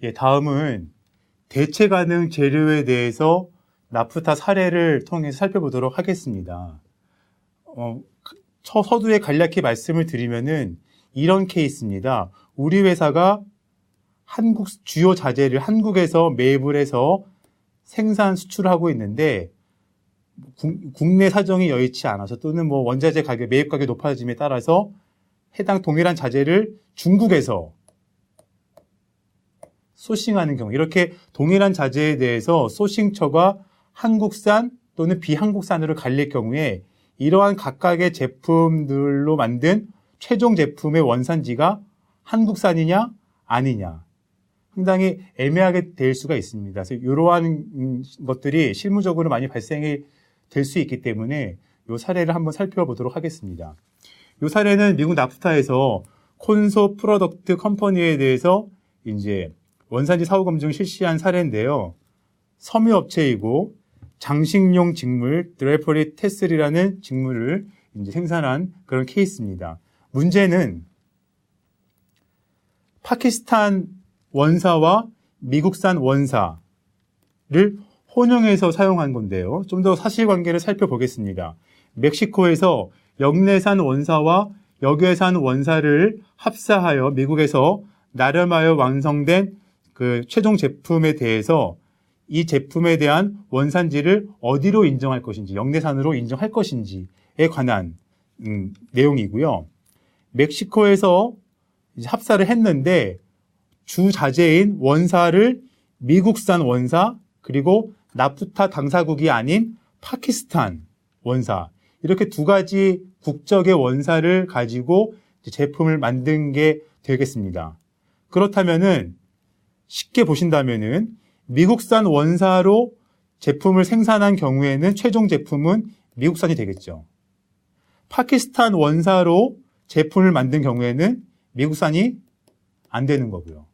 예, 다음은 대체 가능 재료에 대해서 나프타 사례를 통해서 살펴보도록 하겠습니다. 서두에 간략히 말씀을 드리면은 이런 케이스입니다. 우리 회사가 한국 주요 자재를 한국에서 매입을 해서 생산 수출을 하고 있는데 국내 사정이 여의치 않아서 또는 뭐 원자재 가격, 매입 가격이 높아짐에 따라서 해당 동일한 자재를 중국에서 소싱하는 경우, 이렇게 동일한 자재에 대해서 소싱처가 한국산 또는 비한국산으로 갈릴 경우에 이러한 각각의 제품들로 만든 최종 제품의 원산지가 한국산이냐 아니냐 상당히 애매하게 될 수가 있습니다. 그래서 이러한 것들이 실무적으로 많이 발생이 될 수 있기 때문에 이 사례를 한번 살펴보도록 하겠습니다. 이 사례는 미국 나프타에서 콘소 프로덕트 컴퍼니에 대해서 이제 원산지 사후 검증을 실시한 사례인데요. 섬유업체이고 장식용 직물 드라이퍼리 테슬이라는 직물을 이제 생산한 그런 케이스입니다. 문제는 파키스탄 원사와 미국산 원사를 혼용해서 사용한 건데요. 좀 더 사실관계를 살펴보겠습니다. 멕시코에서 영내산 원사와 역외산 원사를 합사하여 미국에서 나름하여 완성된 그 최종 제품에 대해서 이 제품에 대한 원산지를 어디로 인정할 것인지, 영내산으로 인정할 것인지에 관한 내용이고요. 멕시코에서 이제 합사를 했는데 주 자재인 원사를 미국산 원사 그리고 나프타 당사국이 아닌 파키스탄 원사, 이렇게 두 가지 국적의 원사를 가지고 제품을 만든 게 되겠습니다. 그렇다면은 쉽게 보신다면은 미국산 원사로 제품을 생산한 경우에는 최종 제품은 미국산이 되겠죠. 파키스탄 원사로 제품을 만든 경우에는 미국산이 안 되는 거고요.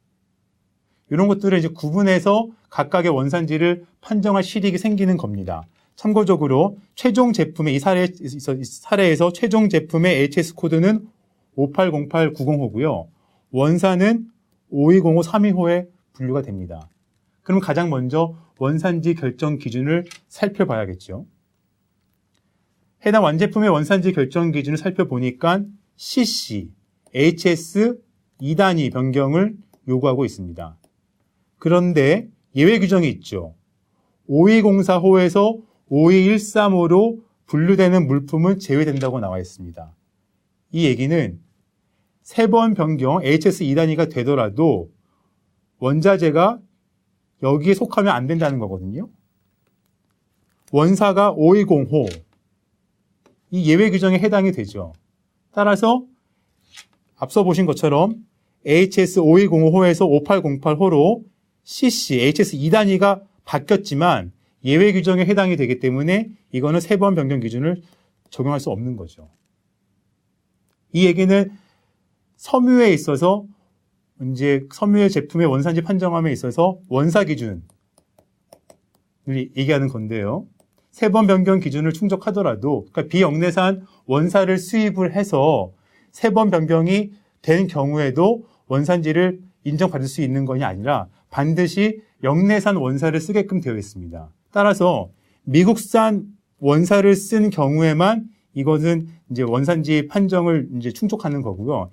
이런 것들을 이제 구분해서 각각의 원산지를 판정할 실익이 생기는 겁니다. 참고적으로 최종 제품의 이 사례에서 최종 제품의 HS 코드는 580890호고요. 원사는 520532호에 분류가 됩니다. 그럼 가장 먼저 원산지 결정 기준을 살펴봐야겠죠. 해당 완제품의 원산지 결정 기준을 살펴보니까 CC, HS 2단위 변경을 요구하고 있습니다. 그런데 예외 규정이 있죠. 5204호에서 52135로 분류되는 물품은 제외된다고 나와 있습니다. 이 얘기는 3번 변경 HS 2단위가 되더라도 원자재가 여기에 속하면 안 된다는 거거든요. 원사가 520호, 이 예외 규정에 해당이 되죠. 따라서 앞서 보신 것처럼 HS 5205호에서 5808호로 CC, HS 2단위가 바뀌었지만 예외 규정에 해당이 되기 때문에 이거는 3번 변경 기준을 적용할 수 없는 거죠. 이 얘기는 섬유에 있어서 이제 섬유의 제품의 원산지 판정함에 있어서 원사 기준을 얘기하는 건데요. 3번 변경 기준을 충족하더라도, 그러니까 비영내산 원사를 수입을 해서 3번 변경이 된 경우에도 원산지를 인정받을 수 있는 것이 아니라 반드시 영내산 원사를 쓰게끔 되어 있습니다. 따라서 미국산 원사를 쓴 경우에만 이것은 이제 원산지 판정을 이제 충족하는 거고요.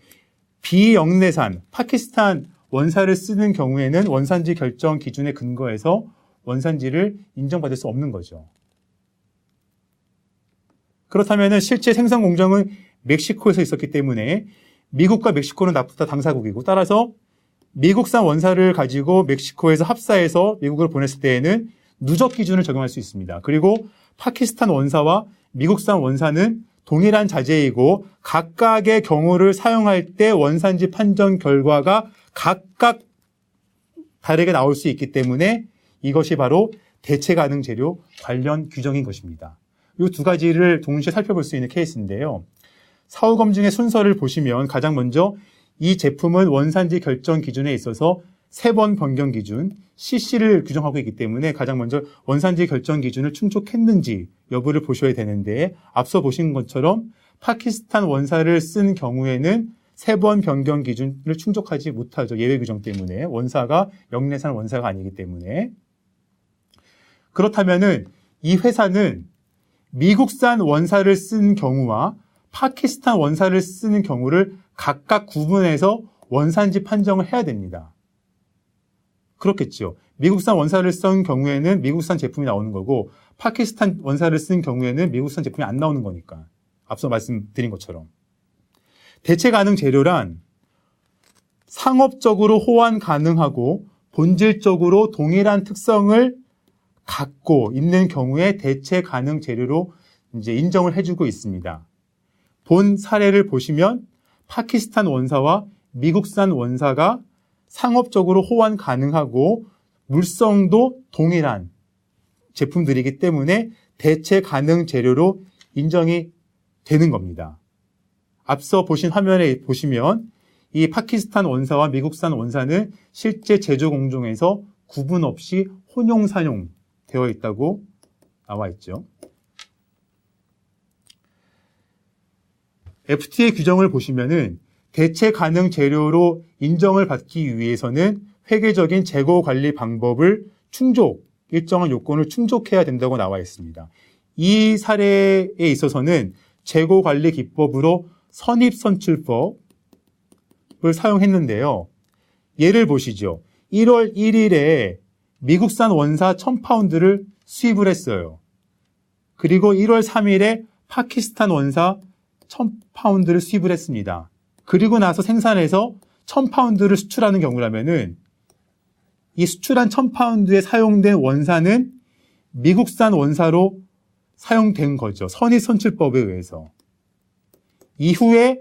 비영내산, 파키스탄 원사를 쓰는 경우에는 원산지 결정 기준에 근거해서 원산지를 인정받을 수 없는 거죠. 그렇다면 실제 생산 공정은 멕시코에서 있었기 때문에 미국과 멕시코는 나프타 당사국이고, 따라서 미국산 원사를 가지고 멕시코에서 합사해서 미국으로 보냈을 때에는 누적 기준을 적용할 수 있습니다. 그리고 파키스탄 원사와 미국산 원사는 동일한 자재이고 각각의 경우를 사용할 때 원산지 판정 결과가 각각 다르게 나올 수 있기 때문에 이것이 바로 대체 가능 재료 관련 규정인 것입니다. 이 두 가지를 동시에 살펴볼 수 있는 케이스인데요. 사후 검증의 순서를 보시면 가장 먼저 이 제품은 원산지 결정 기준에 있어서 3번 변경 기준 CC를 규정하고 있기 때문에 가장 먼저 원산지 결정 기준을 충족했는지 여부를 보셔야 되는데, 앞서 보신 것처럼 파키스탄 원사를 쓴 경우에는 3번 변경 기준을 충족하지 못하죠. 예외 규정 때문에. 원사가 영내산 원사가 아니기 때문에. 그렇다면은 이 회사는 미국산 원사를 쓴 경우와 파키스탄 원사를 쓰는 경우를 각각 구분해서 원산지 판정을 해야 됩니다. 그렇겠죠. 미국산 원사를 쓴 경우에는 미국산 제품이 나오는 거고 파키스탄 원사를 쓴 경우에는 미국산 제품이 안 나오는 거니까. 앞서 말씀드린 것처럼. 대체 가능 재료란 상업적으로 호환 가능하고 본질적으로 동일한 특성을 갖고 있는 경우에 대체 가능 재료로 이제 인정을 해주고 있습니다. 본 사례를 보시면 파키스탄 원사와 미국산 원사가 상업적으로 호환 가능하고 물성도 동일한 제품들이기 때문에 대체 가능 재료로 인정이 되는 겁니다. 앞서 보신 화면에 보시면 이 파키스탄 원사와 미국산 원사는 실제 제조 공정에서 구분 없이 혼용 사용되어 있다고 나와 있죠. FTA 규정을 보시면은 대체 가능 재료로 인정을 받기 위해서는 회계적인 재고 관리 방법을 일정한 요건을 충족해야 된다고 나와 있습니다. 이 사례에 있어서는 재고 관리 기법으로 선입선출법을 사용했는데요. 예를 보시죠. 1월 1일에 미국산 원사 1000파운드를 수입을 했어요. 그리고 1월 3일에 파키스탄 원사 1000파운드를 수입을 했습니다. 그리고 나서 생산해서 1000파운드를 수출하는 경우라면은 이 수출한 1000파운드에 사용된 원사는 미국산 원사로 사용된 거죠. 선입선출법에 의해서. 이후에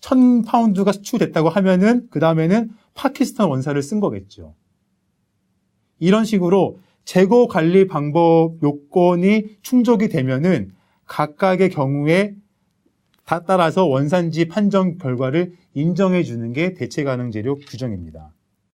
1000파운드가 수출됐다고 하면은 그 다음에는 파키스탄 원사를 쓴 거겠죠. 이런 식으로 재고 관리 방법 요건이 충족이 되면은 각각의 경우에 따라서 원산지 판정 결과를 인정해 주는 게 대체 가능 재료 규정입니다.